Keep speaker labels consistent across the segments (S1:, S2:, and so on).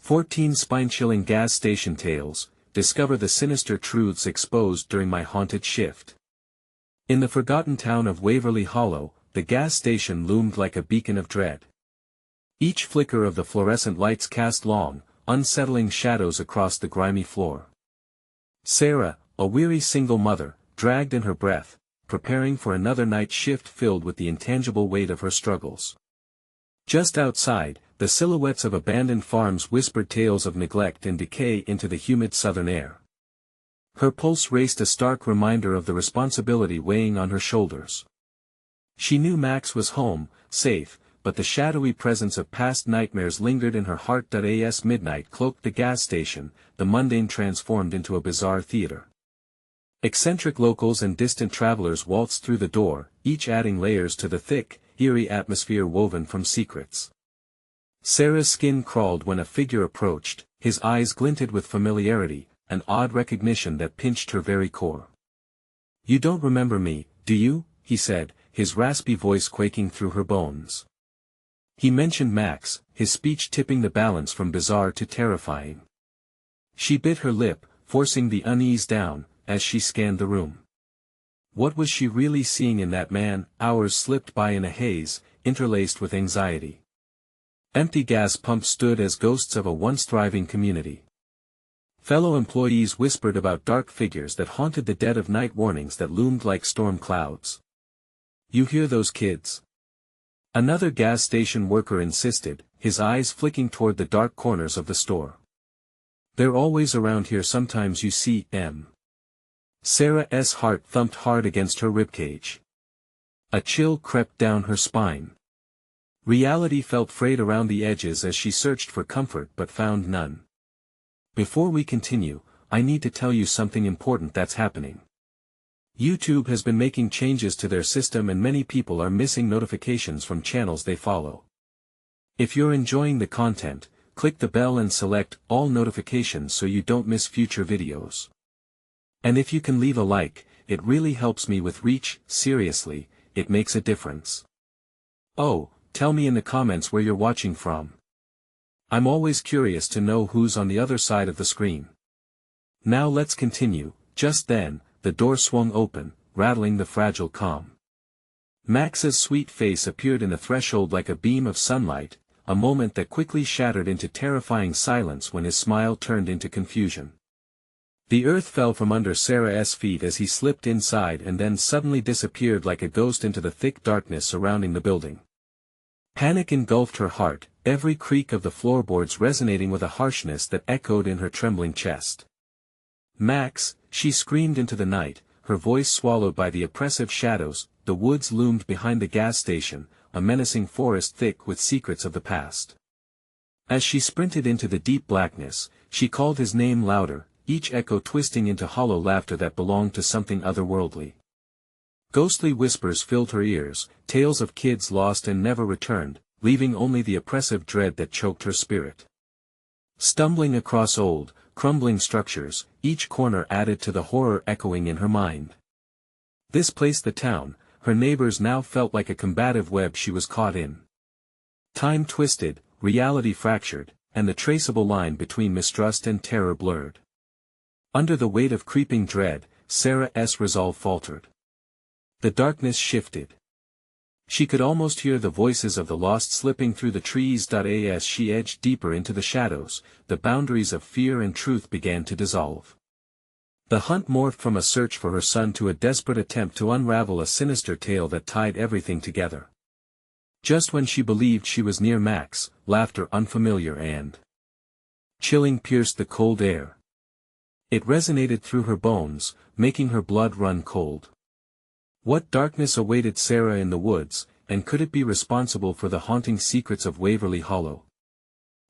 S1: 14 Spine-chilling gas station tales, discover the sinister truths exposed during my haunted shift. In the forgotten town of Waverly Hollow, the gas station loomed like a beacon of dread. Each flicker of the fluorescent lights cast long, unsettling shadows across the grimy floor. Sarah, a weary single mother, dragged in her breath, preparing for another night shift filled with the intangible weight of her struggles. Just outside, the silhouettes of abandoned farms whispered tales of neglect and decay into the humid southern air. Her pulse raced, a stark reminder of the responsibility weighing on her shoulders. She knew Max was home, safe, but the shadowy presence of past nightmares lingered in her heart. As midnight cloaked the gas station, the mundane transformed into a bizarre theater. Eccentric locals and distant travelers waltzed through the door, each adding layers to the thick, eerie atmosphere woven from secrets. Sarah's skin crawled when a figure approached, his eyes glinted with familiarity, an odd recognition that pinched her very core. "You don't remember me, do you?" he said, his raspy voice quaking through her bones. He mentioned Max, his speech tipping the balance from bizarre to terrifying. She bit her lip, forcing the unease down, as she scanned the room. What was she really seeing in that man? Hours slipped by in a haze, interlaced with anxiety. Empty gas pumps stood as ghosts of a once thriving community. Fellow employees whispered about dark figures that haunted the dead of night, warnings that loomed like storm clouds. "You hear those kids?" Another gas station worker insisted, his eyes flicking toward the dark corners of the store. "They're always around here. Sometimes you see them." Sarah's heart thumped hard against her ribcage. A chill crept down her spine. Reality felt frayed around the edges as she searched for comfort but found none. "Before we continue, I need to tell you something important that's happening. YouTube has been making changes to their system and many people are missing notifications from channels they follow. If you're enjoying the content, click the bell and select all notifications so you don't miss future videos. And if you can leave a like, it really helps me with reach. Seriously, it makes a difference. Oh, tell me in the comments where you're watching from. I'm always curious to know who's on the other side of the screen. Now let's continue." Just then, the door swung open, rattling the fragile calm. Max's sweet face appeared in the threshold like a beam of sunlight, a moment that quickly shattered into terrifying silence when his smile turned into confusion. The earth fell from under Sarah's feet as he slipped inside and then suddenly disappeared like a ghost into the thick darkness surrounding the building. Panic engulfed her heart, every creak of the floorboards resonating with a harshness that echoed in her trembling chest. "Max," she screamed into the night, her voice swallowed by the oppressive shadows. The woods loomed behind the gas station, a menacing forest thick with secrets of the past. As she sprinted into the deep blackness, she called his name louder, each echo twisting into hollow laughter that belonged to something otherworldly. Ghostly whispers filled her ears, tales of kids lost and never returned, leaving only the oppressive dread that choked her spirit. Stumbling across old, crumbling structures, each corner added to the horror echoing in her mind. This place, the town, her neighbors, now felt like a combative web she was caught in. Time twisted, reality fractured, and the traceable line between mistrust and terror blurred. Under the weight of creeping dread, Sarah's resolve faltered. The darkness shifted. She could almost hear the voices of the lost slipping through the trees. As she edged deeper into the shadows, the boundaries of fear and truth began to dissolve. The hunt morphed from a search for her son to a desperate attempt to unravel a sinister tale that tied everything together. Just when she believed she was near Max, laughter unfamiliar and chilling pierced the cold air. It resonated through her bones, making her blood run cold. What darkness awaited Sarah in the woods, and could it be responsible for the haunting secrets of Waverly Hollow?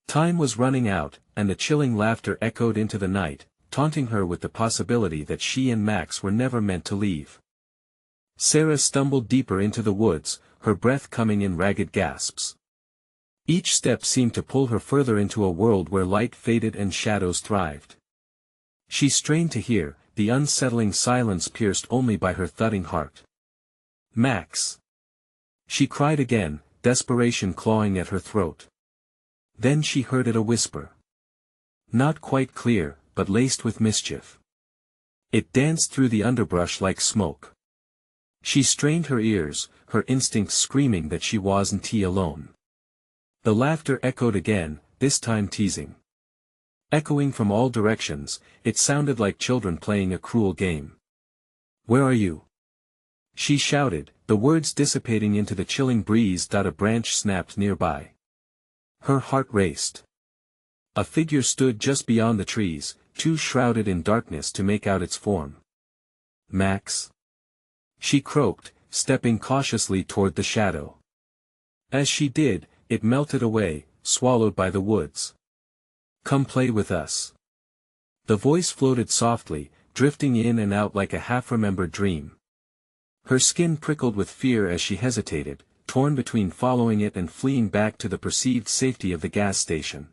S1: Time was running out, and the chilling laughter echoed into the night, taunting her with the possibility that she and Max were never meant to leave. Sarah stumbled deeper into the woods, her breath coming in ragged gasps. Each step seemed to pull her further into a world where light faded and shadows thrived. She strained to hear, the unsettling silence pierced only by her thudding heart. "Max!" She cried again, desperation clawing at her throat. Then she heard it, a whisper. Not quite clear, but laced with mischief. It danced through the underbrush like smoke. She strained her ears, her instincts screaming that she wasn't alone. The laughter echoed again, this time teasing. Echoing from all directions, it sounded like children playing a cruel game. "Where are you?" she shouted, the words dissipating into the chilling breeze. A branch snapped nearby. Her heart raced. A figure stood just beyond the trees, too shrouded in darkness to make out its form. "Max?" she croaked, stepping cautiously toward the shadow. As she did, it melted away, swallowed by the woods. "Come play with us." The voice floated softly, drifting in and out like a half-remembered dream. Her skin prickled with fear as she hesitated, torn between following it and fleeing back to the perceived safety of the gas station.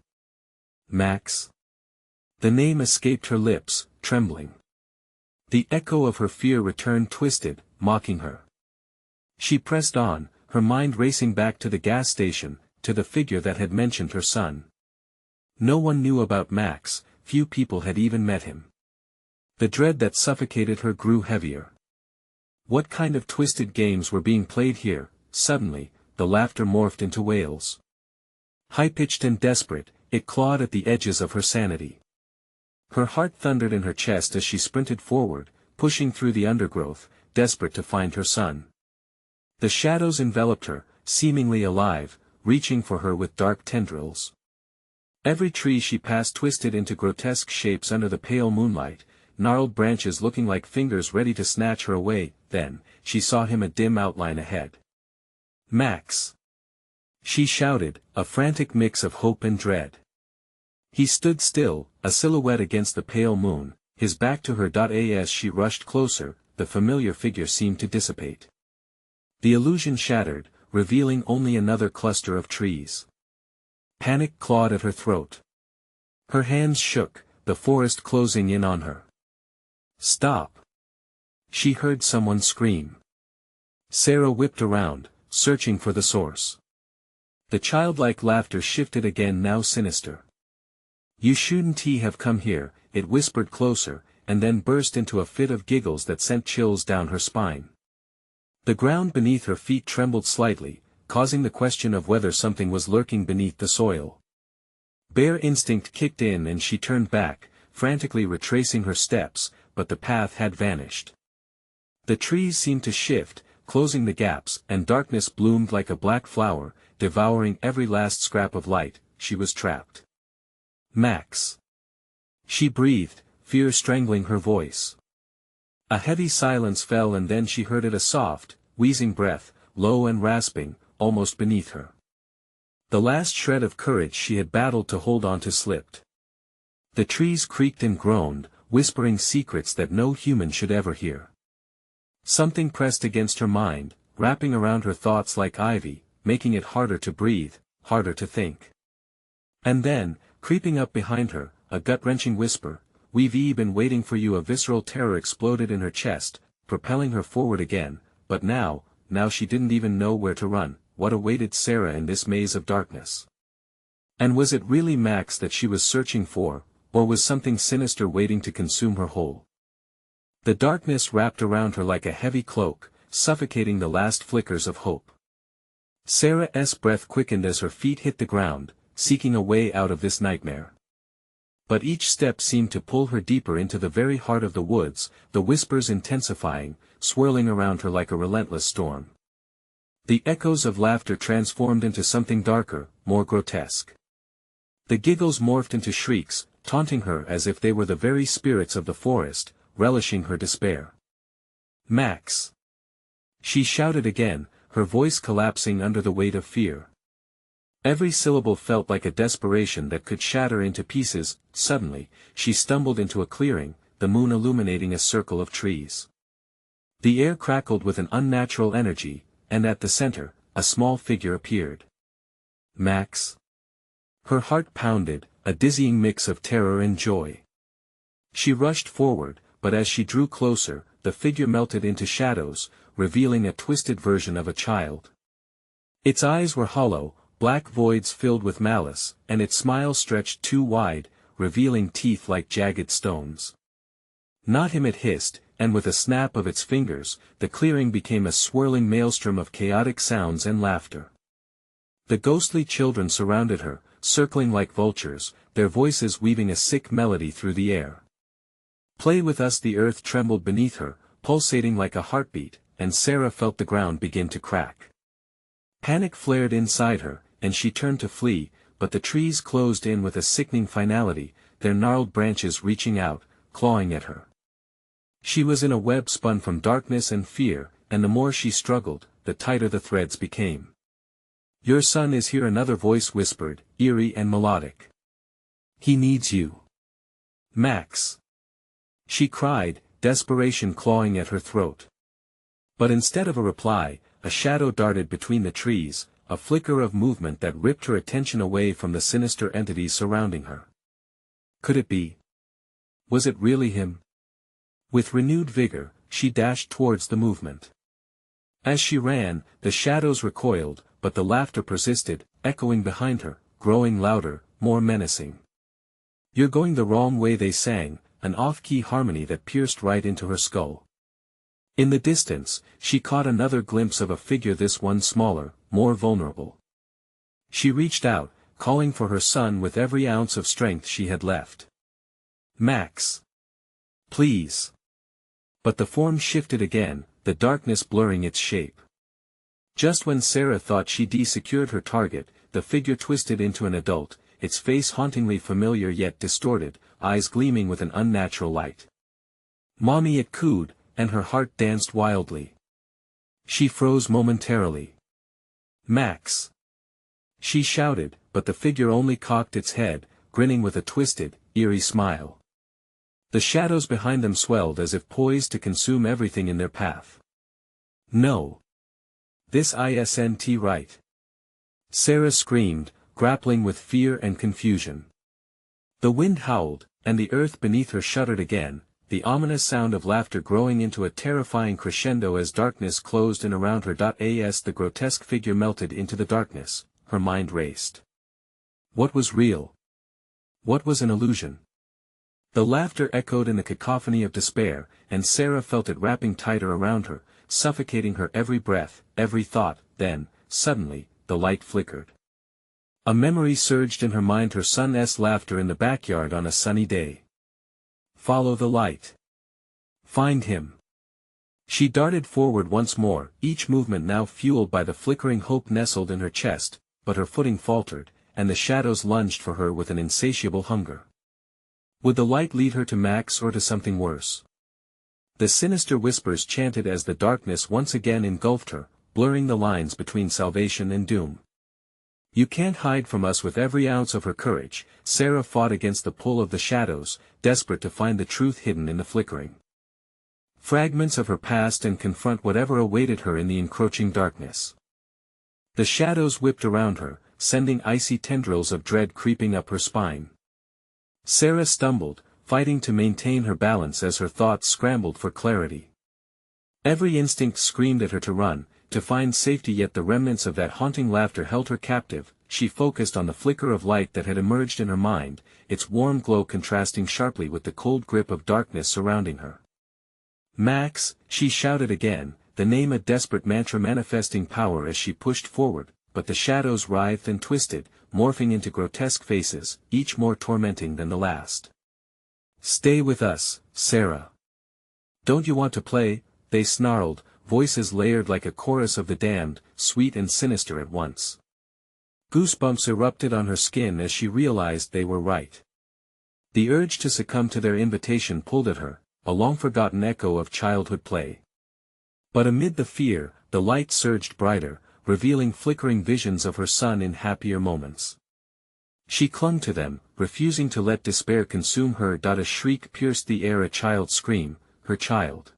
S1: "Max?" The name escaped her lips, trembling. The echo of her fear returned twisted, mocking her. She pressed on, her mind racing back to the gas station, to the figure that had mentioned her son. No one knew about Max, few people had even met him. The dread that suffocated her grew heavier. What kind of twisted games were being played here? Suddenly, the laughter morphed into wails. High-pitched and desperate, it clawed at the edges of her sanity. Her heart thundered in her chest as she sprinted forward, pushing through the undergrowth, desperate to find her son. The shadows enveloped her, seemingly alive, reaching for her with dark tendrils. Every tree she passed twisted into grotesque shapes under the pale moonlight, gnarled branches looking like fingers ready to snatch her away. Then, she saw him, a dim outline ahead. "Max!" she shouted, a frantic mix of hope and dread. He stood still, a silhouette against the pale moon, his back to her. As she rushed closer, the familiar figure seemed to dissipate. The illusion shattered, revealing only another cluster of trees. Panic clawed at her throat. Her hands shook, the forest closing in on her. "Stop!" she heard someone scream. Sarah whipped around, searching for the source. The childlike laughter shifted again, now sinister. "You shouldn't have come here," it whispered closer, and then burst into a fit of giggles that sent chills down her spine. The ground beneath her feet trembled slightly, causing the question of whether something was lurking beneath the soil. Bare instinct kicked in and she turned back, frantically retracing her steps, but the path had vanished. The trees seemed to shift, closing the gaps, and darkness bloomed like a black flower, devouring every last scrap of light. She was trapped. "Max!" she breathed, fear strangling her voice. A heavy silence fell, and then she heard it, a soft, wheezing breath, low and rasping, almost beneath her. The last shred of courage she had battled to hold on to slipped. The trees creaked and groaned, whispering secrets that no human should ever hear. Something pressed against her mind, wrapping around her thoughts like ivy, making it harder to breathe, harder to think. And then, creeping up behind her, a gut-wrenching whisper, "We've been waiting for you." A visceral terror exploded in her chest, propelling her forward again, but now she didn't even know where to run. What awaited Sarah in this maze of darkness? And was it really Max that she was searching for, or was something sinister waiting to consume her whole? The darkness wrapped around her like a heavy cloak, suffocating the last flickers of hope. Sarah's breath quickened as her feet hit the ground, seeking a way out of this nightmare. But each step seemed to pull her deeper into the very heart of the woods, the whispers intensifying, swirling around her like a relentless storm. The echoes of laughter transformed into something darker, more grotesque. The giggles morphed into shrieks, taunting her as if they were the very spirits of the forest, relishing her despair. "Max!" she shouted again, her voice collapsing under the weight of fear. Every syllable felt like a desperation that could shatter into pieces. Suddenly, she stumbled into a clearing, the moon illuminating a circle of trees. The air crackled with an unnatural energy, and at the center, a small figure appeared. "Max?" Her heart pounded, a dizzying mix of terror and joy. She rushed forward, but as she drew closer, the figure melted into shadows, revealing a twisted version of a child. Its eyes were hollow, black voids filled with malice, and its smile stretched too wide, revealing teeth like jagged stones. Not him, it hissed, and with a snap of its fingers, the clearing became a swirling maelstrom of chaotic sounds and laughter. The ghostly children surrounded her, circling like vultures, their voices weaving a sick melody through the air. Play with us. The earth trembled beneath her, pulsating like a heartbeat, and Sarah felt the ground begin to crack. Panic flared inside her, and she turned to flee, but the trees closed in with a sickening finality, their gnarled branches reaching out, clawing at her. She was in a web spun from darkness and fear, and the more she struggled, the tighter the threads became. "Your son is here," another voice whispered, eerie and melodic. "He needs you. Max." She cried, desperation clawing at her throat. But instead of a reply, a shadow darted between the trees, a flicker of movement that ripped her attention away from the sinister entities surrounding her. Could it be? Was it really him? With renewed vigor, she dashed towards the movement. As she ran, the shadows recoiled, but the laughter persisted, echoing behind her, growing louder, more menacing. "You're going the wrong way," they sang, an off-key harmony that pierced right into her skull. In the distance, she caught another glimpse of a figure, this one smaller, more vulnerable. She reached out, calling for her son with every ounce of strength she had left. "Max. Please." But the form shifted again, the darkness blurring its shape. Just when Sarah thought she'd secured her target, the figure twisted into an adult, its face hauntingly familiar yet distorted, eyes gleaming with an unnatural light. "Mommy," it cooed, and her heart danced wildly. She froze momentarily. "Max." She shouted, but the figure only cocked its head, grinning with a twisted, eerie smile. The shadows behind them swelled as if poised to consume everything in their path. "No. This isn't right." Sarah screamed, grappling with fear and confusion. The wind howled, and the earth beneath her shuddered again, the ominous sound of laughter growing into a terrifying crescendo as darkness closed in around her. As the grotesque figure melted into the darkness, her mind raced. What was real? What was an illusion? The laughter echoed in a cacophony of despair, and Sarah felt it wrapping tighter around her, suffocating her every breath, every thought. Then, suddenly, the light flickered. A memory surged in her mind, her son's laughter in the backyard on a sunny day. Follow the light. Find him. She darted forward once more, each movement now fueled by the flickering hope nestled in her chest, but her footing faltered, and the shadows lunged for her with an insatiable hunger. Would the light lead her to Max or to something worse? The sinister whispers chanted as the darkness once again engulfed her, blurring the lines between salvation and doom. "You can't hide from us." With every ounce of her courage, Sarah fought against the pull of the shadows, desperate to find the truth hidden in the flickering fragments of her past and confront whatever awaited her in the encroaching darkness. The shadows whipped around her, sending icy tendrils of dread creeping up her spine. Sarah stumbled, fighting to maintain her balance as her thoughts scrambled for clarity. Every instinct screamed at her to run, to find safety, yet the remnants of that haunting laughter held her captive. She focused on the flicker of light that had emerged in her mind, its warm glow contrasting sharply with the cold grip of darkness surrounding her. "Max," she shouted again, the name a desperate mantra manifesting power as she pushed forward, but the shadows writhed and twisted, morphing into grotesque faces, each more tormenting than the last. "Stay with us, Sarah. Don't you want to play?" they snarled, voices layered like a chorus of the damned, sweet and sinister at once. Goosebumps erupted on her skin as she realized they were right. The urge to succumb to their invitation pulled at her, a long-forgotten echo of childhood play. But amid the fear, the light surged brighter, revealing flickering visions of her son in happier moments. She clung to them, refusing to let despair consume her. A shriek pierced the air, a child's scream, her child.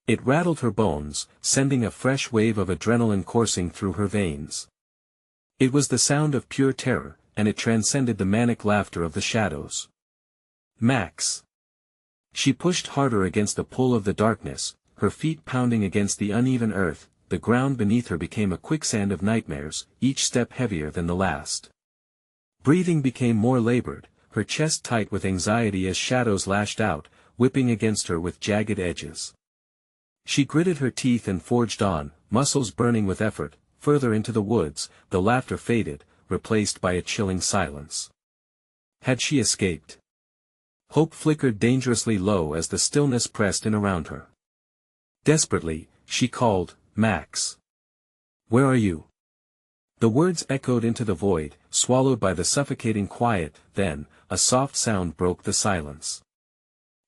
S1: It rattled her bones, sending a fresh wave of adrenaline coursing through her veins. It was the sound of pure terror, and it transcended the manic laughter of the shadows. "Max." She pushed harder against the pull of the darkness, her feet pounding against the uneven earth. The ground beneath her became a quicksand of nightmares, each step heavier than the last. Breathing became more labored, her chest tight with anxiety as shadows lashed out, whipping against her with jagged edges. She gritted her teeth and forged on, muscles burning with effort. Further into the woods, the laughter faded, replaced by a chilling silence. Had she escaped? Hope flickered dangerously low as the stillness pressed in around her. Desperately, she called, "Max. Where are you?" The words echoed into the void, swallowed by the suffocating quiet. Then, a soft sound broke the silence.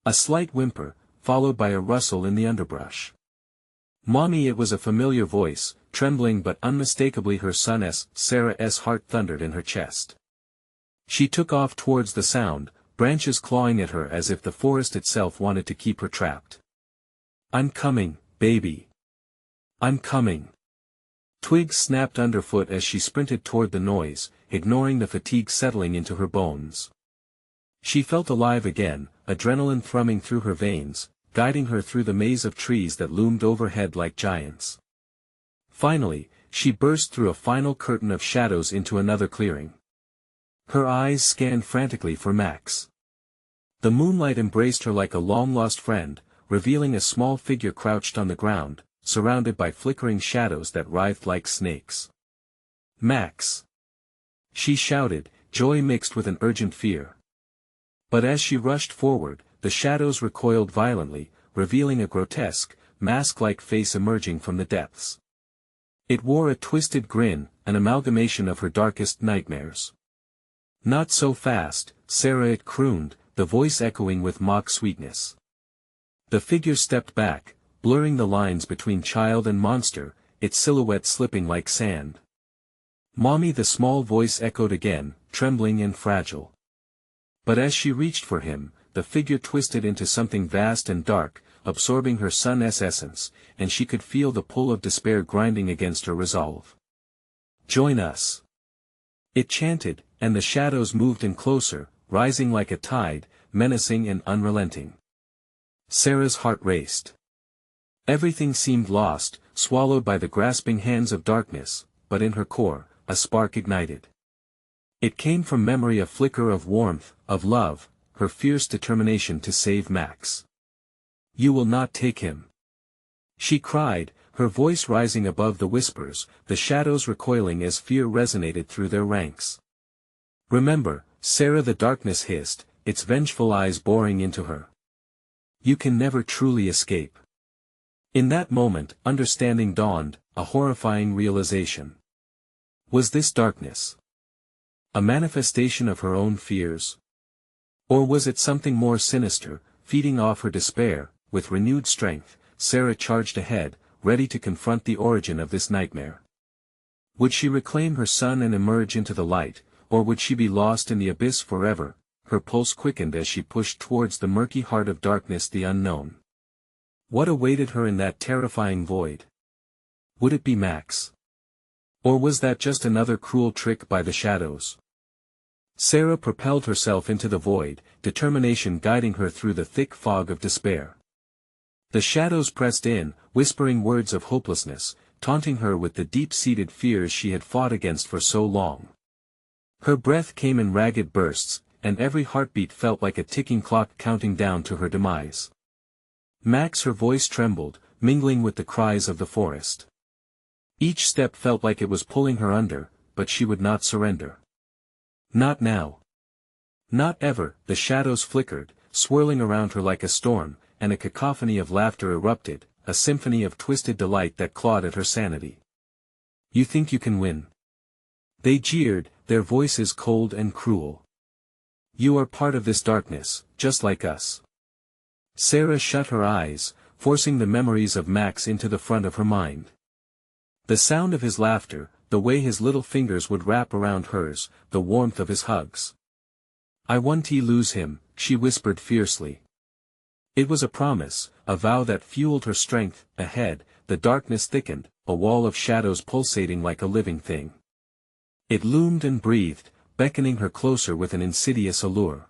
S1: A slight whimper, followed by a rustle in the underbrush. "Mommy!" It was a familiar voice, trembling but unmistakably her son's. Sarah's heart thundered in her chest. She took off towards the sound, branches clawing at her as if the forest itself wanted to keep her trapped. "I'm coming, baby. I'm coming." Twigs snapped underfoot as she sprinted toward the noise, ignoring the fatigue settling into her bones. She felt alive again, adrenaline thrumming through her veins, guiding her through the maze of trees that loomed overhead like giants. Finally, she burst through a final curtain of shadows into another clearing. Her eyes scanned frantically for Max. The moonlight embraced her like a long-lost friend, revealing a small figure crouched on the ground, surrounded by flickering shadows that writhed like snakes. "Max!" she shouted, joy mixed with an urgent fear. But as she rushed forward, the shadows recoiled violently, revealing a grotesque, mask-like face emerging from the depths. It wore a twisted grin, an amalgamation of her darkest nightmares. "Not so fast, Sarah," it crooned, the voice echoing with mock sweetness. The figure stepped back, blurring the lines between child and monster, its silhouette slipping like sand. "Mommy!" the small voice echoed again, trembling and fragile. But as she reached for him, the figure twisted into something vast and dark, absorbing her son's essence, and she could feel the pull of despair grinding against her resolve. "Join us!" it chanted, and the shadows moved in closer, rising like a tide, menacing and unrelenting. Sarah's heart raced. Everything seemed lost, swallowed by the grasping hands of darkness, but in her core, a spark ignited. It came from memory, a flicker of warmth, of love, her fierce determination to save Max. "You will not take him!" she cried, her voice rising above the whispers, the shadows recoiling as fear resonated through their ranks. "Remember, Sarah," the darkness hissed, its vengeful eyes boring into her. "You can never truly escape." In that moment, understanding dawned, a horrifying realization. Was this darkness a manifestation of her own fears? Or was it something more sinister, feeding off her despair? With renewed strength, Sarah charged ahead, ready to confront the origin of this nightmare. Would she reclaim her son and emerge into the light, or would she be lost in the abyss forever? Her pulse quickened as she pushed towards the murky heart of darkness, the unknown. What awaited her in that terrifying void? Would it be Max? Or was that just another cruel trick by the shadows? Sarah propelled herself into the void, determination guiding her through the thick fog of despair. The shadows pressed in, whispering words of hopelessness, taunting her with the deep-seated fears she had fought against for so long. Her breath came in ragged bursts, and every heartbeat felt like a ticking clock counting down to her demise. "Max!" her voice trembled, mingling with the cries of the forest. Each step felt like it was pulling her under, but she would not surrender. Not now. Not ever. The shadows flickered, swirling around her like a storm, and a cacophony of laughter erupted, a symphony of twisted delight that clawed at her sanity. "You think you can win?" they jeered, their voices cold and cruel. "You are part of this darkness, just like us." Sarah shut her eyes, forcing the memories of Max into the front of her mind. The sound of his laughter, the way his little fingers would wrap around hers, the warmth of his hugs. "I won't lose him," she whispered fiercely. It was a promise, a vow that fueled her strength. Ahead, the darkness thickened, a wall of shadows pulsating like a living thing. It loomed and breathed, beckoning her closer with an insidious allure.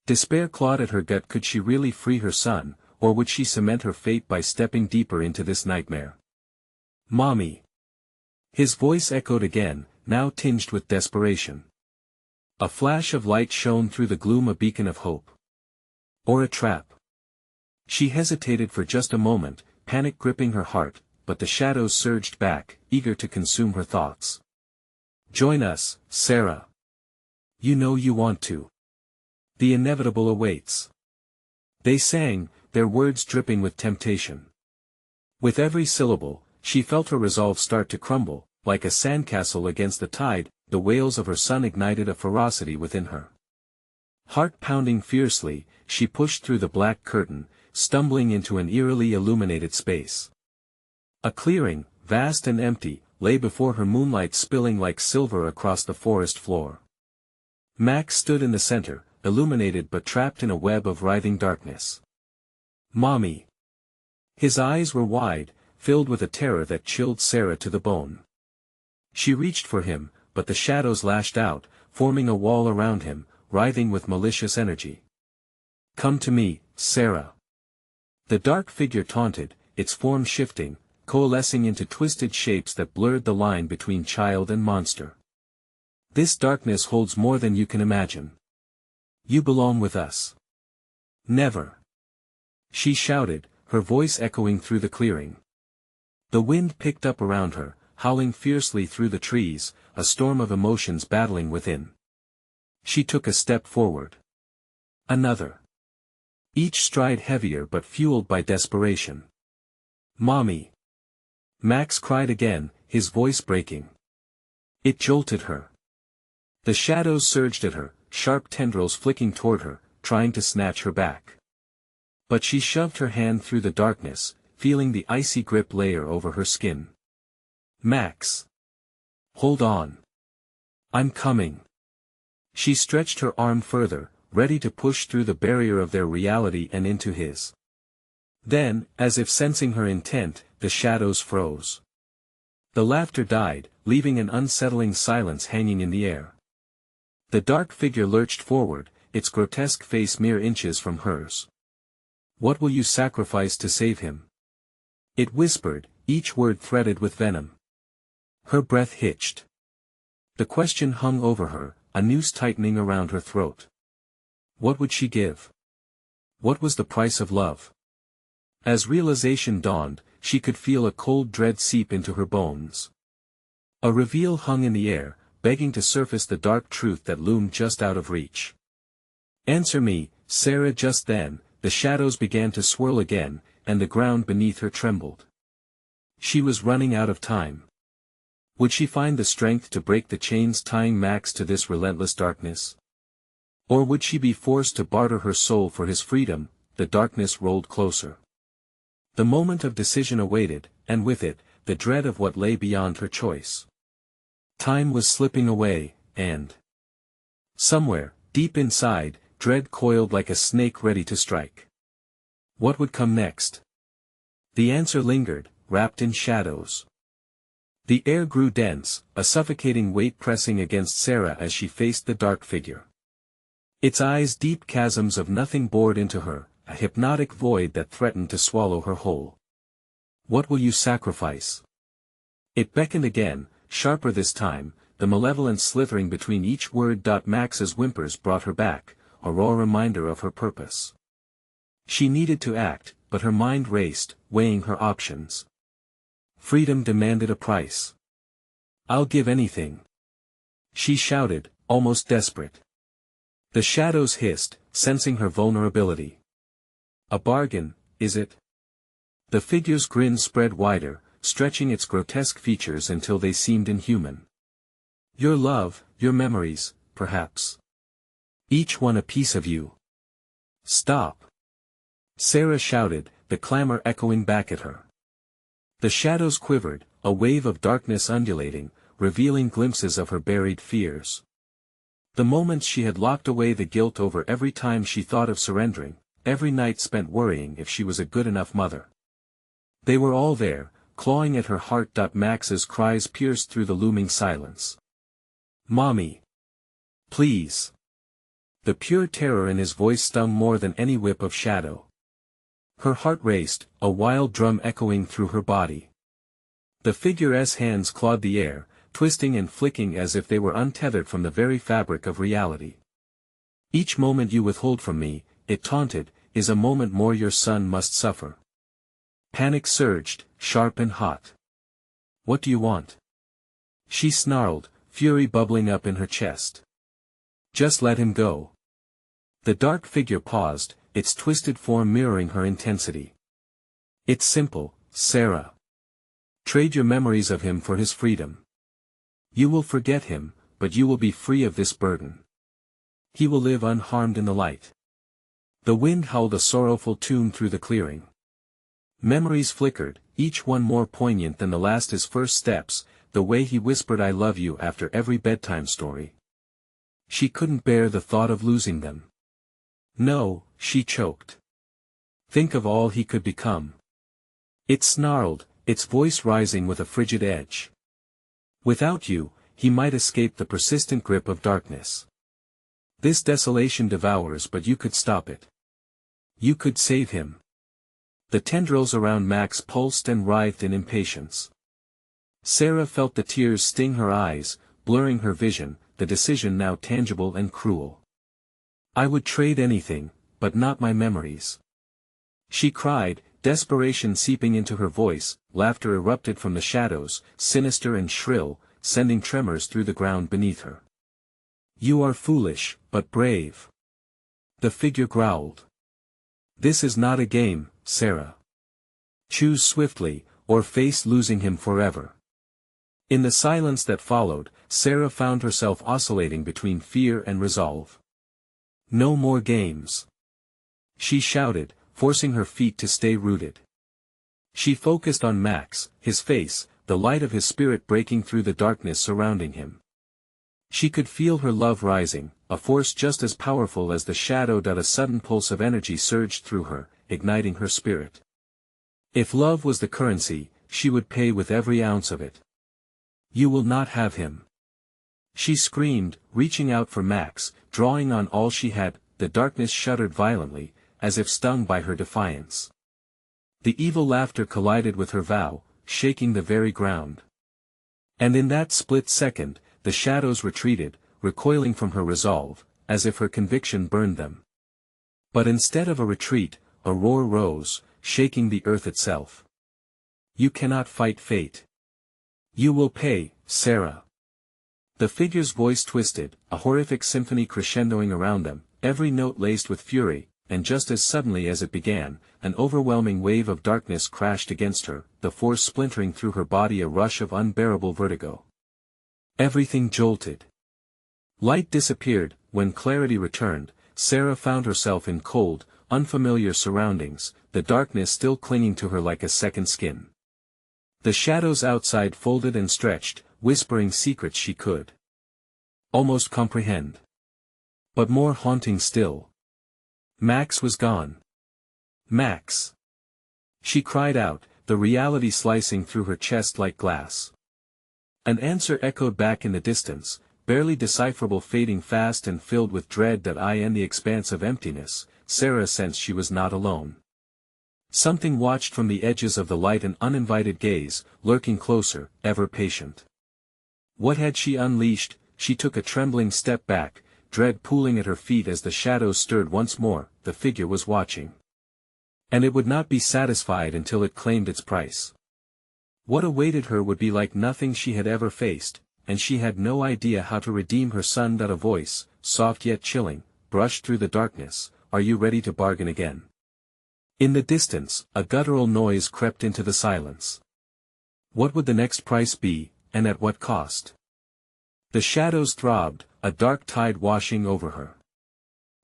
S1: Despair clawed at her gut. Could she really free her son, or would she cement her fate by stepping deeper into this nightmare? "Mommy!" his voice echoed again, now tinged with desperation. A flash of light shone through the gloom, a beacon of hope. Or a trap. She hesitated for just a moment, panic gripping her heart, but the shadows surged back, eager to consume her thoughts. Join us, Sarah. You know you want to. The inevitable awaits. They sang, their words dripping with temptation. With every syllable, she felt her resolve start to crumble, like a sandcastle against the tide. The wails of her son ignited a ferocity within her. Heart pounding fiercely, she pushed through the black curtain, stumbling into an eerily illuminated space. A clearing, vast and empty, lay before her, moonlight spilling like silver across the forest floor. Max stood in the center, illuminated but trapped in a web of writhing darkness. Mommy! His eyes were wide, filled with a terror that chilled Sarah to the bone. She reached for him, but the shadows lashed out, forming a wall around him, writhing with malicious energy. Come to me, Sarah. The dark figure taunted, its form shifting, coalescing into twisted shapes that blurred the line between child and monster. This darkness holds more than you can imagine. You belong with us. Never. She shouted, her voice echoing through the clearing. The wind picked up around her, howling fiercely through the trees, a storm of emotions battling within. She took a step forward. Another. Each stride heavier but fueled by desperation. Mommy! Max cried again, his voice breaking. It jolted her. The shadows surged at her, sharp tendrils flicking toward her, trying to snatch her back. But she shoved her hand through the darkness, feeling the icy grip layer over her skin. Max! Hold on. I'm coming. She stretched her arm further, ready to push through the barrier of their reality and into his. Then, as if sensing her intent, the shadows froze. The laughter died, leaving an unsettling silence hanging in the air. The dark figure lurched forward, its grotesque face mere inches from hers. What will you sacrifice to save him? It whispered, each word threaded with venom. Her breath hitched. The question hung over her, a noose tightening around her throat. What would she give? What was the price of love? As realization dawned, she could feel a cold dread seep into her bones. A reveal hung in the air, begging to surface the dark truth that loomed just out of reach. Answer me, Sarah. Just then, the shadows began to swirl again, and the ground beneath her trembled. She was running out of time. Would she find the strength to break the chains tying Max to this relentless darkness? Or would she be forced to barter her soul for his freedom? The darkness rolled closer. The moment of decision awaited, and with it, the dread of what lay beyond her choice. Time was slipping away, and somewhere, deep inside, dread coiled like a snake ready to strike. What would come next? The answer lingered, wrapped in shadows. The air grew dense, a suffocating weight pressing against Sarah as she faced the dark figure. Its eyes deep chasms of nothing bored into her, a hypnotic void that threatened to swallow her whole. What will you sacrifice? It beckoned again, sharper this time, the malevolence slithering between each word. Max's whimpers brought her back, a raw reminder of her purpose. She needed to act, but her mind raced, weighing her options. Freedom demanded a price. I'll give anything. She shouted, almost desperate. The shadows hissed, sensing her vulnerability. A bargain, is it? The figure's grin spread wider, stretching its grotesque features until they seemed inhuman. Your love, your memories, perhaps. Each one a piece of you. Stop. Sarah shouted, the clamor echoing back at her. The shadows quivered, a wave of darkness undulating, revealing glimpses of her buried fears. The moments she had locked away, the guilt over every time she thought of surrendering, every night spent worrying if she was a good enough mother. They were all there, clawing at her heart. Max's cries pierced through the looming silence. Mommy! Please! The pure terror in his voice stung more than any whip of shadow. Her heart raced, a wild drum echoing through her body. The figure's hands clawed the air, twisting and flicking as if they were untethered from the very fabric of reality. Each moment you withhold from me, it taunted, is a moment more your son must suffer. Panic surged, sharp and hot. What do you want? She snarled, fury bubbling up in her chest. Just let him go. The dark figure paused, its twisted form mirroring her intensity. It's simple, Sarah. Trade your memories of him for his freedom. You will forget him, but you will be free of this burden. He will live unharmed in the light. The wind howled a sorrowful tune through the clearing. Memories flickered, each one more poignant than the last. His first steps, the way he whispered I love you after every bedtime story. She couldn't bear the thought of losing them. No, she choked. Think of all he could become. It snarled, its voice rising with a frigid edge. Without you, he might escape the persistent grip of darkness. This desolation devours, but you could stop it. You could save him. The tendrils around Max pulsed and writhed in impatience. Sarah felt the tears sting her eyes, blurring her vision, the decision now tangible and cruel. I would trade anything, but not my memories. She cried, desperation seeping into her voice. Laughter erupted from the shadows, sinister and shrill, sending tremors through the ground beneath her. You are foolish, but brave. The figure growled. This is not a game, Sarah. Choose swiftly, or face losing him forever. In the silence that followed, Sarah found herself oscillating between fear and resolve. No more games. She shouted, forcing her feet to stay rooted. She focused on Max, his face, the light of his spirit breaking through the darkness surrounding him. She could feel her love rising, a force just as powerful as the shadow. A sudden pulse of energy surged through her, igniting her spirit. If love was the currency, she would pay with every ounce of it. You will not have him. She screamed, reaching out for Max, drawing on all she had. The darkness shuddered violently, as if stung by her defiance. The evil laughter collided with her vow, shaking the very ground. And in that split second, the shadows retreated, recoiling from her resolve, as if her conviction burned them. But instead of a retreat, a roar rose, shaking the earth itself. You cannot fight fate. You will pay, Sarah. The figure's voice twisted, a horrific symphony crescendoing around them, every note laced with fury, and just as suddenly as it began, an overwhelming wave of darkness crashed against her, the force splintering through her body, a rush of unbearable vertigo. Everything jolted. Light disappeared. When clarity returned, Sarah found herself in cold, unfamiliar surroundings, the darkness still clinging to her like a second skin. The shadows outside folded and stretched, whispering secrets she could almost comprehend. But more haunting still. Max was gone. Max! She cried out, the reality slicing through her chest like glass. An answer echoed back in the distance, barely decipherable, fading fast and filled with dread. In the expanse of emptiness, Sarah sensed she was not alone. Something watched from the edges of the light, an uninvited gaze, lurking closer, ever patient. What had she unleashed? She took a trembling step back, dread pooling at her feet as the shadows stirred once more. The figure was watching. And it would not be satisfied until it claimed its price. What awaited her would be like nothing she had ever faced, and she had no idea how to redeem her son. A voice, soft yet chilling, brushed through the darkness. Are you ready to bargain again? In the distance, a guttural noise crept into the silence. What would the next price be, and at what cost? The shadows throbbed, a dark tide washing over her.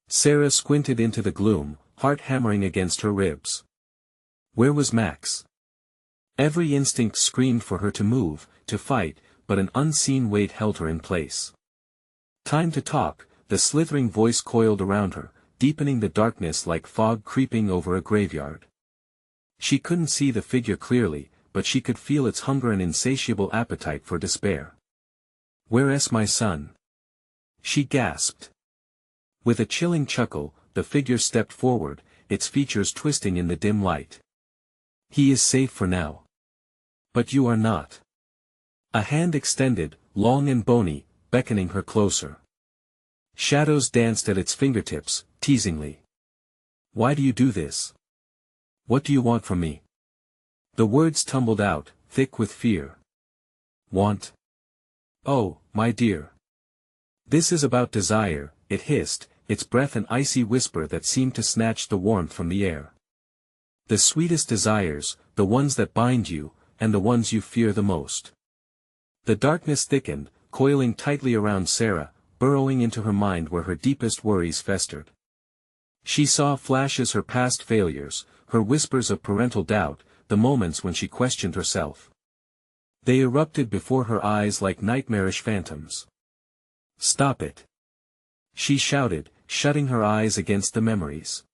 S1: Sarah squinted into the gloom, heart hammering against her ribs. Where was Max? Every instinct screamed for her to move, to fight, but an unseen weight held her in place. Time to talk. The slithering voice coiled around her, deepening the darkness like fog creeping over a graveyard. She couldn't see the figure clearly, but she could feel its hunger and insatiable appetite for despair. Where's my son? She gasped. With a chilling chuckle, the figure stepped forward, its features twisting in the dim light. He is safe for now. But you are not. A hand extended, long and bony, beckoning her closer. Shadows danced at its fingertips, teasingly. Why do you do this? What do you want from me? The words tumbled out, thick with fear. Want? Oh, my dear. This is about desire, it hissed, its breath an icy whisper that seemed to snatch the warmth from the air. The sweetest desires, the ones that bind you, and the ones you fear the most. The darkness thickened, coiling tightly around Sarah, burrowing into her mind where her deepest worries festered. She saw flashes her past failures, her whispers of parental doubt, the moments when she questioned herself. They erupted before her eyes like nightmarish phantoms. Stop it! She shouted, shutting her eyes against the memories.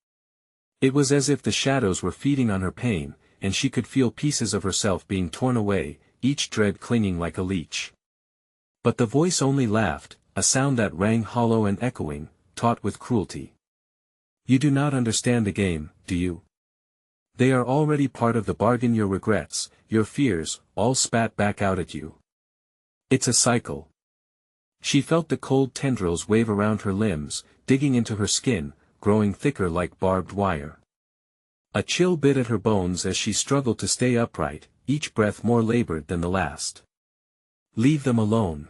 S1: It was as if the shadows were feeding on her pain, and she could feel pieces of herself being torn away, each dread clinging like a leech. But the voice only laughed, a sound that rang hollow and echoing, taut with cruelty. You do not understand the game, do you? They are already part of the bargain, your regrets, your fears, all spat back out at you. It's a cycle. She felt the cold tendrils wave around her limbs, digging into her skin, growing thicker like barbed wire. A chill bit at her bones as she struggled to stay upright, each breath more labored than the last. Leave them alone.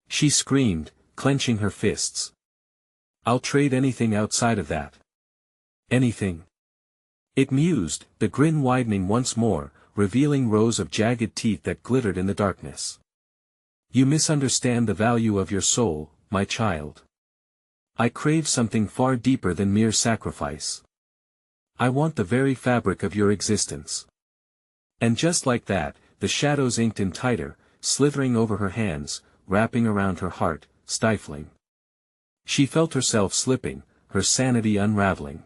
S1: She screamed, clenching her fists. I'll trade anything outside of that. Anything. It mused, the grin widening once more, revealing rows of jagged teeth that glittered in the darkness. You misunderstand the value of your soul, my child. I crave something far deeper than mere sacrifice. I want the very fabric of your existence. And just like that, the shadows inked in tighter, slithering over her hands, wrapping around her heart, stifling. She felt herself slipping, her sanity unraveling.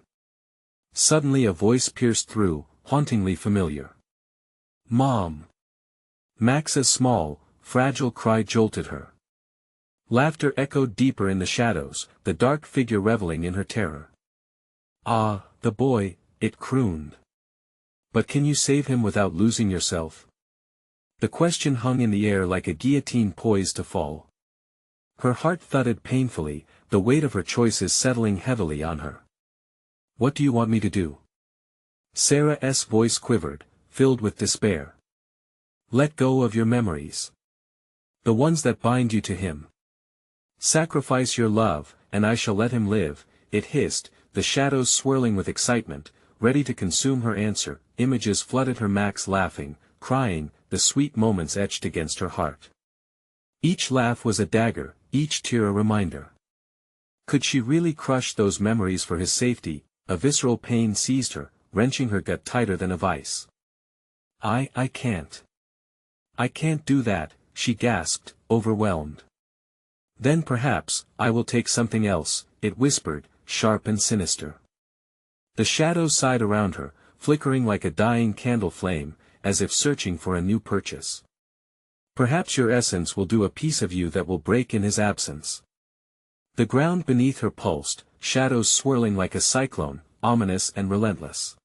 S1: Suddenly a voice pierced through, hauntingly familiar. Mom! Max's small, fragile cry jolted her. Laughter echoed deeper in the shadows, the dark figure reveling in her terror. Ah, the boy, it crooned. But can you save him without losing yourself? The question hung in the air like a guillotine poised to fall. Her heart thudded painfully, the weight of her choices settling heavily on her. What do you want me to do? Sarah's voice quivered, filled with despair. Let go of your memories. The ones that bind you to him. Sacrifice your love, and I shall let him live, it hissed, the shadows swirling with excitement, ready to consume her answer. Images flooded her, Max laughing, crying, the sweet moments etched against her heart. Each laugh was a dagger, each tear a reminder. Could she really crush those memories for his safety? A visceral pain seized her, wrenching her gut tighter than a vice. I can't. I can't do that, she gasped, overwhelmed. Then perhaps, I will take something else, it whispered, sharp and sinister. The shadows sighed around her, flickering like a dying candle flame, as if searching for a new purchase. Perhaps your essence will do a piece of you that will break in his absence. The ground beneath her pulsed, shadows swirling like a cyclone, ominous and relentless.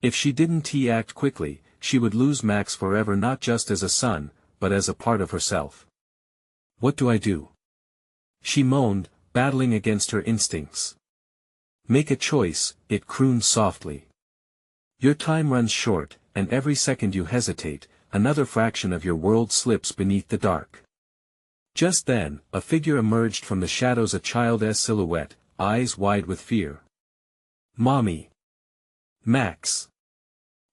S1: If she didn't act quickly, she would lose Max forever, not just as a son, but as a part of herself. What do I do? She moaned, battling against her instincts. Make a choice, it crooned softly. Your time runs short, and every second you hesitate, another fraction of your world slips beneath the dark. Just then, a figure emerged from the shadows, a child's silhouette, eyes wide with fear. Mommy! Max!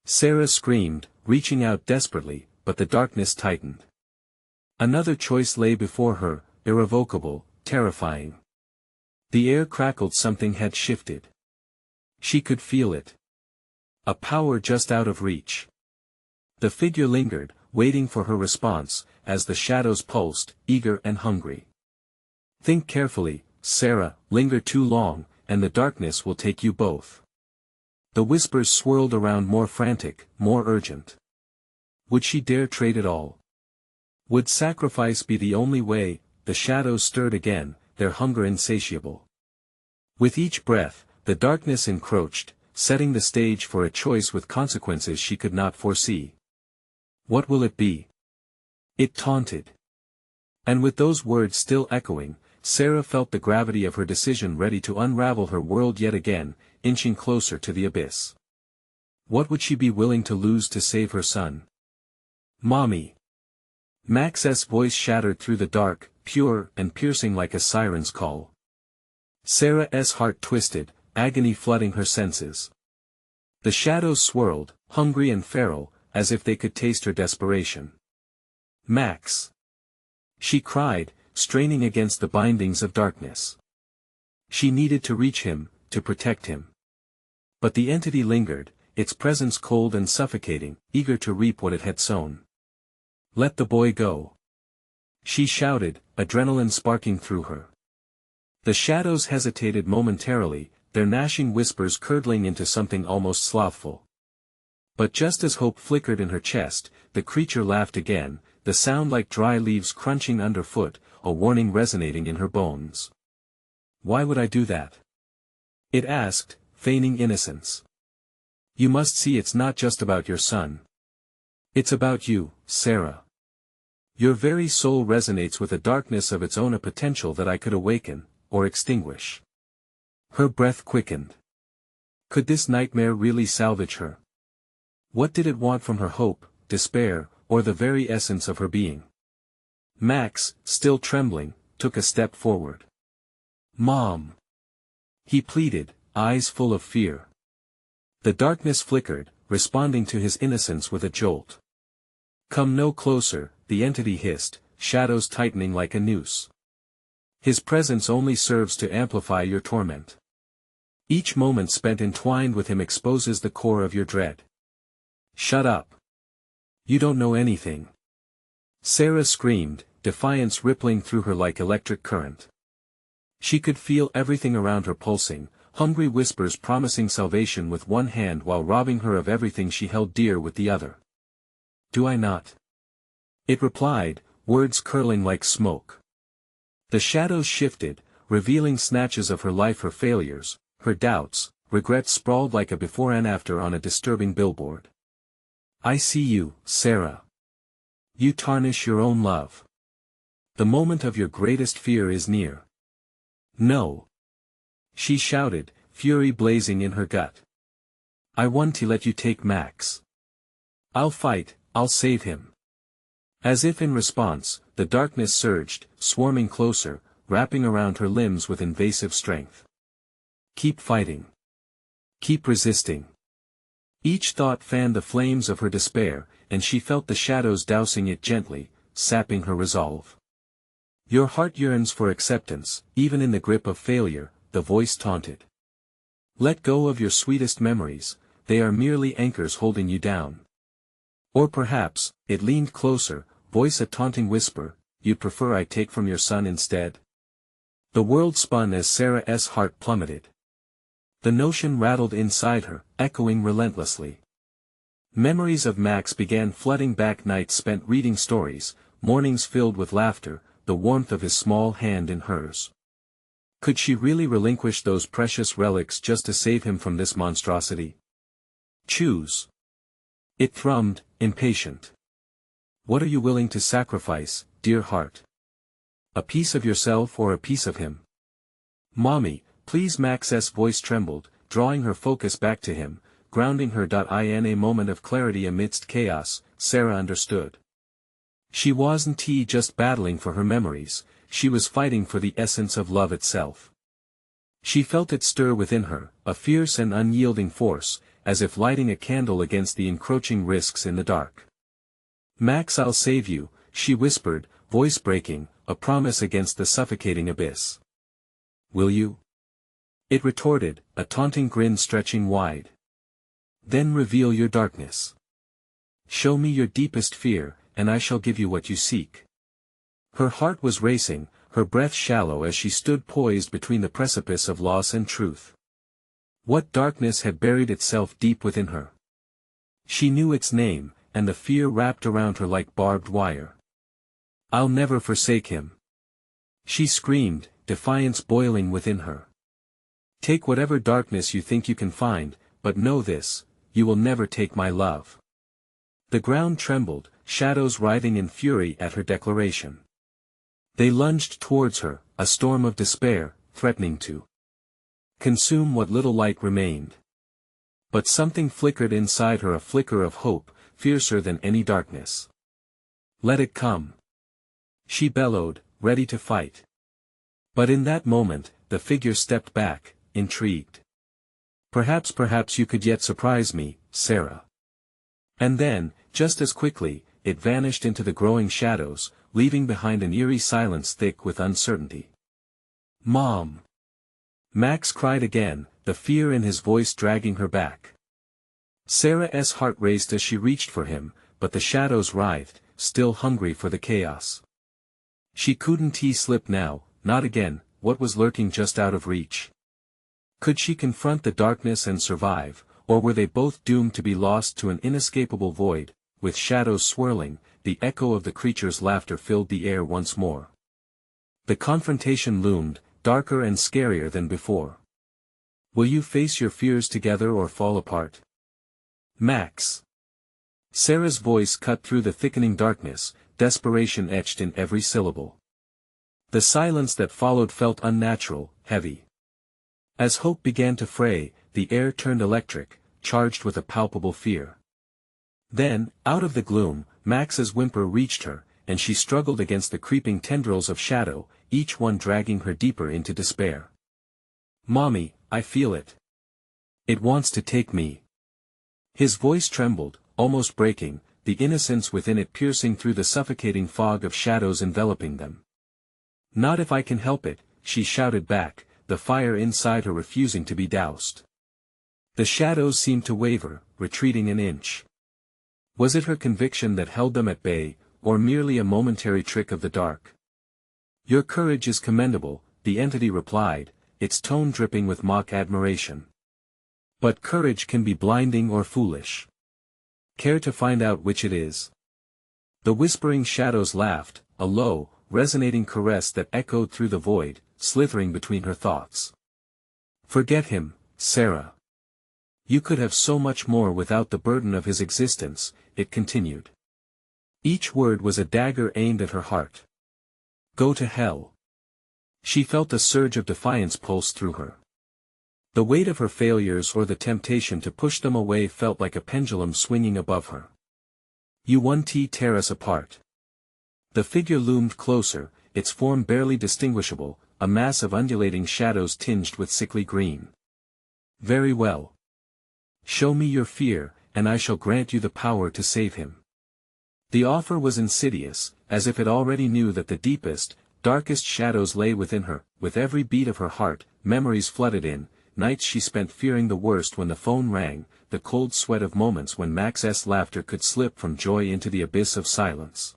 S1: Sarah screamed, reaching out desperately, but the darkness tightened. Another choice lay before her, irrevocable, terrifying. The air crackled, something had shifted. She could feel it. A power just out of reach. The figure lingered, waiting for her response, as the shadows pulsed, eager and hungry. Think carefully, Sarah, linger too long, and the darkness will take you both. The whispers swirled around, more frantic, more urgent. Would she dare trade it all? Would sacrifice be the only way? The shadows stirred again, their hunger insatiable. With each breath, the darkness encroached, setting the stage for a choice with consequences she could not foresee. What will it be? It taunted. And with those words still echoing, Sarah felt the gravity of her decision ready to unravel her world yet again, inching closer to the abyss. What would she be willing to lose to save her son? Mommy. Max's voice shattered through the dark, pure and piercing like a siren's call. Sarah's heart twisted, agony flooding her senses. The shadows swirled, hungry and feral, as if they could taste her desperation. Max. She cried, straining against the bindings of darkness. She needed to reach him, to protect him. But the entity lingered, its presence cold and suffocating, eager to reap what it had sown. Let the boy go. She shouted, adrenaline sparking through her. The shadows hesitated momentarily, their gnashing whispers curdling into something almost slothful. But just as hope flickered in her chest, the creature laughed again, the sound like dry leaves crunching underfoot, a warning resonating in her bones. Why would I do that? It asked, feigning innocence. You must see it's not just about your son. It's about you, Sarah. Your very soul resonates with a darkness of its own, a potential that I could awaken, or extinguish. Her breath quickened. Could this nightmare really salvage her? What did it want from her? Hope, despair, or the very essence of her being? Max, still trembling, took a step forward. Mom! He pleaded, eyes full of fear. The darkness flickered, responding to his innocence with a jolt. Come no closer, the entity hissed, shadows tightening like a noose. His presence only serves to amplify your torment. Each moment spent entwined with him exposes the core of your dread. Shut up. You don't know anything. Sarah screamed, defiance rippling through her like electric current. She could feel everything around her pulsing, hungry whispers promising salvation with one hand while robbing her of everything she held dear with the other. Do I not? It replied, words curling like smoke. The shadows shifted, revealing snatches of her life, her failures, her doubts, regrets sprawled like a before and after on a disturbing billboard. I see you, Sarah. You tarnish your own love. The moment of your greatest fear is near. No. She shouted, fury blazing in her gut. I want to let you take Max. I'll fight, I'll save him. As if in response, the darkness surged, swarming closer, wrapping around her limbs with invasive strength. Keep fighting. Keep resisting. Each thought fanned the flames of her despair, and she felt the shadows dousing it gently, sapping her resolve. Your heart yearns for acceptance, even in the grip of failure, the voice taunted. Let go of your sweetest memories, they are merely anchors holding you down. Or perhaps, it leaned closer, voice a taunting whisper, you'd prefer I take from your son instead? The world spun as Sarah's heart plummeted. The notion rattled inside her, echoing relentlessly. Memories of Max began flooding back, nights spent reading stories, mornings filled with laughter, the warmth of his small hand in hers. Could she really relinquish those precious relics just to save him from this monstrosity? Choose. It thrummed, impatient. What are you willing to sacrifice, dear heart? A piece of yourself or a piece of him? Mommy, please. Max's voice trembled, drawing her focus back to him, grounding her. In a moment of clarity amidst chaos, Sarah understood. She wasn't just battling for her memories, she was fighting for the essence of love itself. She felt it stir within her, a fierce and unyielding force, as if lighting a candle against the encroaching risks in the dark. Max, I'll save you, she whispered, voice breaking, a promise against the suffocating abyss. Will you? It retorted, a taunting grin stretching wide. Then reveal your darkness. Show me your deepest fear, and I shall give you what you seek. Her heart was racing, her breath shallow as she stood poised between the precipice of loss and truth. What darkness had buried itself deep within her? She knew its name, and the fear wrapped around her like barbed wire. I'll never forsake him. She screamed, defiance boiling within her. Take whatever darkness you think you can find, but know this, you will never take my love. The ground trembled, shadows writhing in fury at her declaration. They lunged towards her, a storm of despair, threatening to consume what little light remained. But something flickered inside her, a flicker of hope, fiercer than any darkness. "Let it come!" she bellowed, ready to fight. But in that moment, the figure stepped back, intrigued. Perhaps you could yet surprise me, Sarah." And then, just as quickly, it vanished into the growing shadows, leaving behind an eerie silence thick with uncertainty. "Mom!" Max cried again, the fear in his voice dragging her back. Sarah's heart raced as she reached for him, but the shadows writhed, still hungry for the chaos. She couldn't slip now, not again. What was lurking just out of reach? Could she confront the darkness and survive, or were they both doomed to be lost to an inescapable void? With shadows swirling, the echo of the creature's laughter filled the air once more. The confrontation loomed, darker and scarier than before. "Will you face your fears together or fall apart, Max?" Sarah's voice cut through the thickening darkness, desperation etched in every syllable. The silence that followed felt unnatural, heavy. As hope began to fray, the air turned electric, charged with a palpable fear. Then, out of the gloom, Max's whimper reached her, and she struggled against the creeping tendrils of shadow, each one dragging her deeper into despair. "Mommy, I feel it. It wants to take me." His voice trembled, almost breaking, the innocence within it piercing through the suffocating fog of shadows enveloping them. "Not if I can help it," she shouted back, the fire inside her refusing to be doused. The shadows seemed to waver, retreating an inch. Was it her conviction that held them at bay, or merely a momentary trick of the dark? "Your courage is commendable," the entity replied, its tone dripping with mock admiration. "But courage can be blinding or foolish. Care to find out which it is?" The whispering shadows laughed, a low, resonating caress that echoed through the void, slithering between her thoughts. "Forget him, Sarah. You could have so much more without the burden of his existence," it continued. Each word was a dagger aimed at her heart. "Go to hell." She felt a surge of defiance pulse through her. The weight of her failures or the temptation to push them away felt like a pendulum swinging above her. "You won't tear us apart." The figure loomed closer, its form barely distinguishable, a mass of undulating shadows tinged with sickly green. "Very well. Show me your fear, and I shall grant you the power to save him." The offer was insidious, as if it already knew that the deepest, darkest shadows lay within her. With every beat of her heart, memories flooded in, nights she spent fearing the worst when the phone rang, the cold sweat of moments when Max's laughter could slip from joy into the abyss of silence.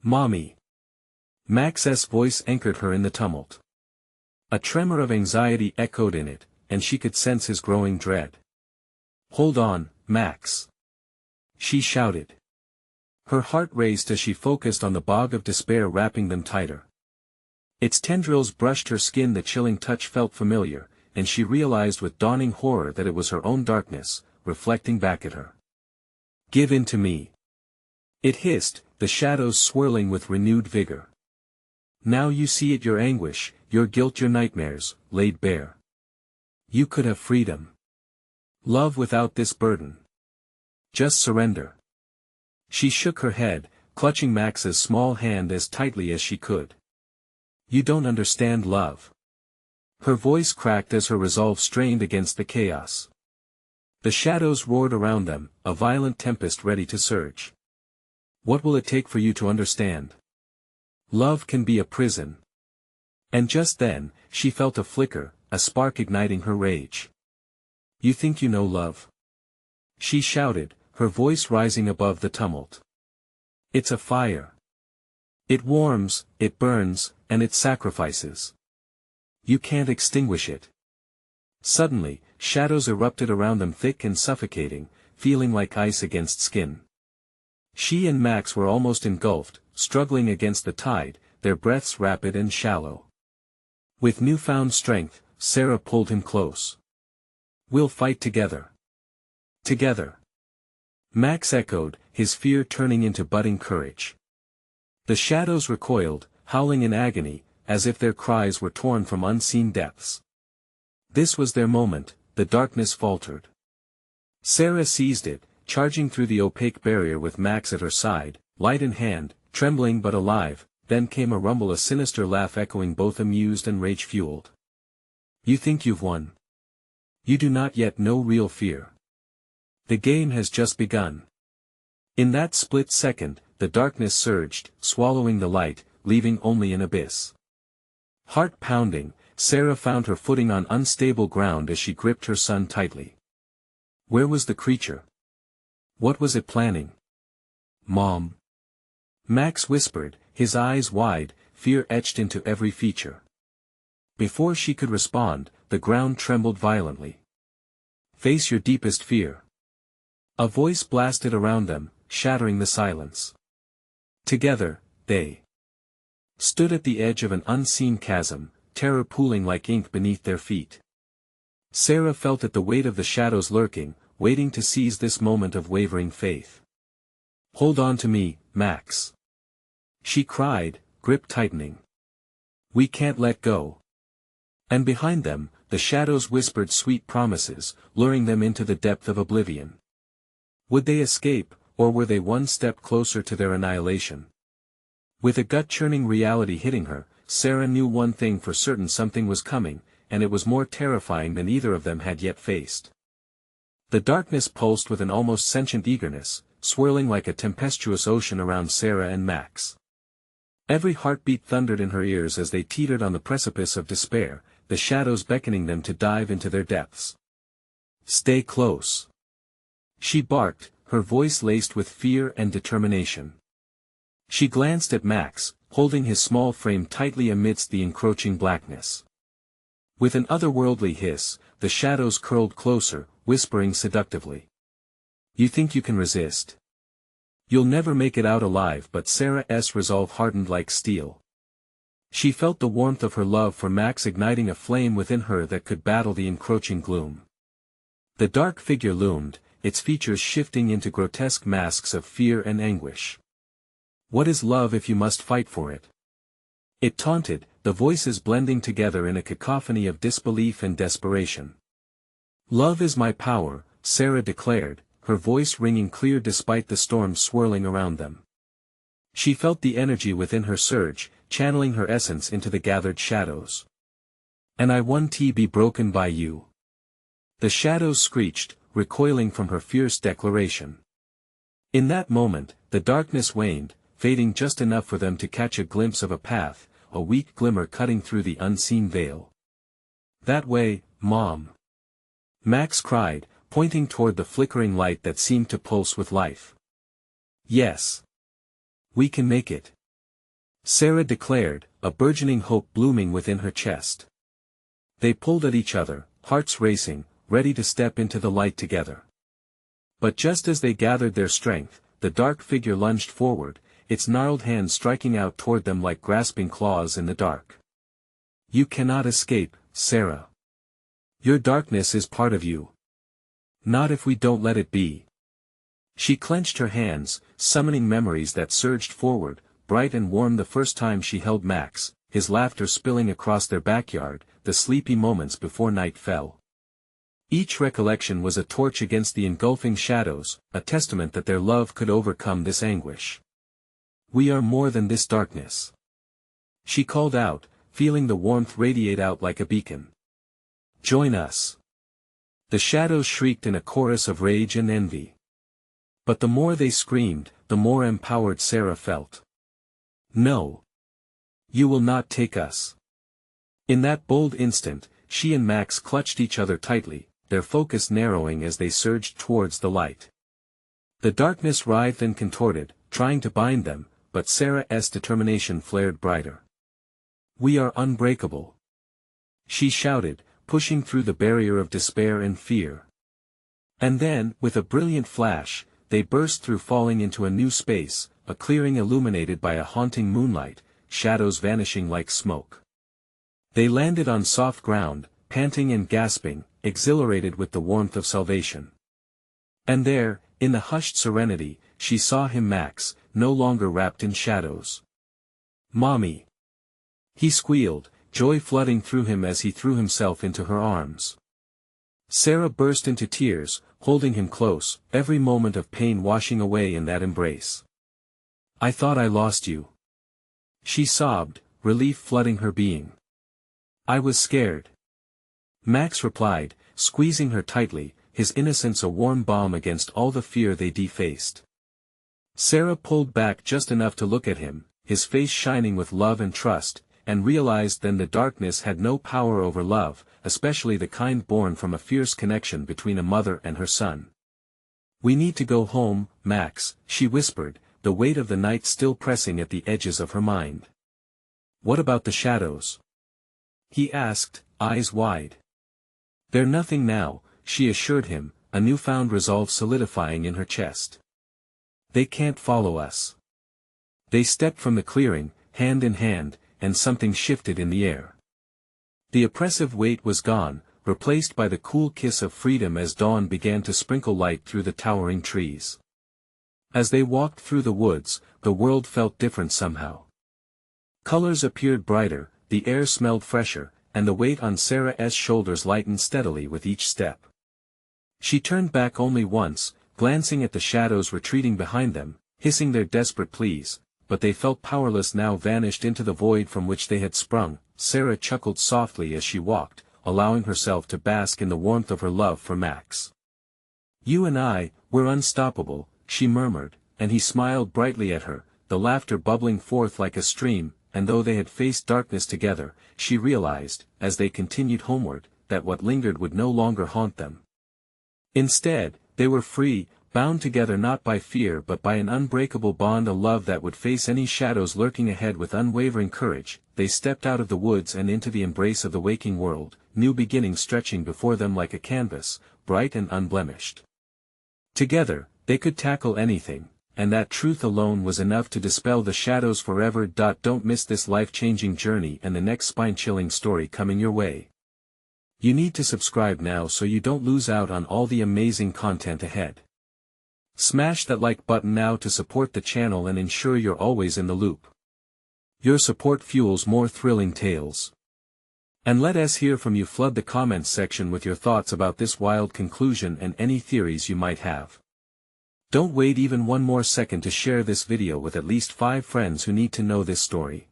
S1: "Mommy." Max's voice anchored her in the tumult. A tremor of anxiety echoed in it, and she could sense his growing dread. "Hold on, Max," she shouted. Her heart raced as she focused on the bog of despair wrapping them tighter. Its tendrils brushed her skin, the chilling touch felt familiar, and she realized with dawning horror that it was her own darkness, reflecting back at her. "Give in to me," it hissed, the shadows swirling with renewed vigor. "Now you see it, your anguish, your guilt, your nightmares, laid bare. You could have freedom. Love without this burden. Just surrender." She shook her head, clutching Max's small hand as tightly as she could. "You don't understand love." Her voice cracked as her resolve strained against the chaos. The shadows roared around them, a violent tempest ready to surge. "What will it take for you to understand? Love can be a prison." And just then, she felt a flicker, a spark igniting her rage. "You think you know love?" she shouted, her voice rising above the tumult. "It's a fire. It warms, it burns, and it sacrifices. You can't extinguish it." Suddenly, shadows erupted around them, thick and suffocating, feeling like ice against skin. She and Max were almost engulfed, struggling against the tide, their breaths rapid and shallow. With newfound strength, Sarah pulled him close. "We'll fight together." "Together." Max echoed, his fear turning into budding courage. The shadows recoiled, howling in agony, as if their cries were torn from unseen depths. This was their moment, the darkness faltered. Sarah seized it, charging through the opaque barrier with Max at her side, light in hand, trembling but alive. Then came a rumble, a sinister laugh echoing, both amused and rage-fueled. You think you've won? You do not yet know real fear. The game has just begun. In that split second, the darkness surged, swallowing the light, leaving only an abyss. Heart pounding, Sarah found her footing on unstable ground as she gripped her son tightly. Where was the creature? What was it planning? Mom. Max whispered, his eyes wide, fear etched into every feature. Before she could respond, the ground trembled violently. Face your deepest fear. A voice blasted around them, shattering the silence. Together, they stood at the edge of an unseen chasm, terror pooling like ink beneath their feet. Sarah felt at the weight of the shadows lurking, waiting to seize this moment of wavering faith. Hold on to me, Max. She cried, grip tightening. We can't let go. And behind them, the shadows whispered sweet promises, luring them into the depth of oblivion. Would they escape, or were they one step closer to their annihilation? With a gut-churning reality hitting her, Sarah knew one thing for certain: something was coming, and it was more terrifying than either of them had yet faced. The darkness pulsed with an almost sentient eagerness, swirling like a tempestuous ocean around Sarah and Max. Every heartbeat thundered in her ears as they teetered on the precipice of despair, the shadows beckoning them to dive into their depths. Stay close. She barked, her voice laced with fear and determination. She glanced at Max, holding his small frame tightly amidst the encroaching blackness. With an otherworldly hiss, the shadows curled closer, whispering seductively. You think you can resist? You'll never make it out alive. But Sarah's resolve hardened like steel. She felt the warmth of her love for Max igniting a flame within her that could battle the encroaching gloom. The dark figure loomed, its features shifting into grotesque masks of fear and anguish. What is love if you must fight for it? It taunted, the voices blending together in a cacophony of disbelief and desperation. Love is my power, Sarah declared, her voice ringing clear despite the storm swirling around them. She felt the energy within her surge, channeling her essence into the gathered shadows. And I won't be broken by you. The shadows screeched, recoiling from her fierce declaration. In that moment, the darkness waned, fading just enough for them to catch a glimpse of a path, a weak glimmer cutting through the unseen veil. That way, Mom. Max cried, pointing toward the flickering light that seemed to pulse with life. Yes. We can make it. Sarah declared, a burgeoning hope blooming within her chest. They pulled at each other, hearts racing, ready to step into the light together. But just as they gathered their strength, the dark figure lunged forward, its gnarled hands striking out toward them like grasping claws in the dark. You cannot escape, Sarah. Your darkness is part of you. Not if we don't let it be. She clenched her hands, summoning memories that surged forward, bright and warm the first time she held Max, his laughter spilling across their backyard, the sleepy moments before night fell. Each recollection was a torch against the engulfing shadows, a testament that their love could overcome this anguish. We are more than this darkness. She called out, feeling the warmth radiate out like a beacon. Join us. The shadows shrieked in a chorus of rage and envy. But the more they screamed, the more empowered Sarah felt. No. You will not take us. In that bold instant, she and Max clutched each other tightly, their focus narrowing as they surged towards the light. The darkness writhed and contorted, trying to bind them, but Sarah's determination flared brighter. We are unbreakable. She shouted, pushing through the barrier of despair and fear. And then, with a brilliant flash, they burst through, falling into a new space, a clearing illuminated by a haunting moonlight, shadows vanishing like smoke. They landed on soft ground, panting and gasping, exhilarated with the warmth of salvation. And there, in the hushed serenity, she saw him, Max, no longer wrapped in shadows. "Mommy!" He squealed, joy flooding through him as he threw himself into her arms. Sarah burst into tears, holding him close, every moment of pain washing away in that embrace. "I thought I lost you," she sobbed, relief flooding her being. "I was scared," Max replied, squeezing her tightly, his innocence a warm balm against all the fear they defaced. Sarah pulled back just enough to look at him, his face shining with love and trust, and realized then the darkness had no power over love, especially the kind born from a fierce connection between a mother and her son. "We need to go home, Max," she whispered, the weight of the night still pressing at the edges of her mind. "What about the shadows?" he asked, eyes wide. "They're nothing now," she assured him, a newfound resolve solidifying in her chest. "They can't follow us." They stepped from the clearing, hand in hand, and something shifted in the air. The oppressive weight was gone, replaced by the cool kiss of freedom as dawn began to sprinkle light through the towering trees. As they walked through the woods, the world felt different somehow. Colors appeared brighter, the air smelled fresher, and the weight on Sarah's shoulders lightened steadily with each step. She turned back only once, glancing at the shadows retreating behind them, hissing their desperate pleas, but they felt powerless now, vanished into the void from which they had sprung. Sarah chuckled softly as she walked, allowing herself to bask in the warmth of her love for Max. "You and I, we're unstoppable," she murmured, and he smiled brightly at her, the laughter bubbling forth like a stream, and though they had faced darkness together, she realized, as they continued homeward, that what lingered would no longer haunt them. Instead, they were free, bound together not by fear but by an unbreakable bond, a love that would face any shadows lurking ahead with unwavering courage. They stepped out of the woods and into the embrace of the waking world, new beginnings stretching before them like a canvas, bright and unblemished. Together, they could tackle anything, and that truth alone was enough to dispel the shadows forever. Don't miss this life-changing journey and the next spine-chilling story coming your way. You need to subscribe now so you don't lose out on all the amazing content ahead. Smash that like button now to support the channel and ensure you're always in the loop. Your support fuels more thrilling tales. And let us hear from you. Flood the comments section with your thoughts about this wild conclusion and any theories you might have. Don't wait even one more second to share this video with at least 5 friends who need to know this story.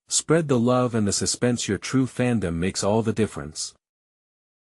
S1: Spread the love and the suspense. Your true fandom makes all the difference.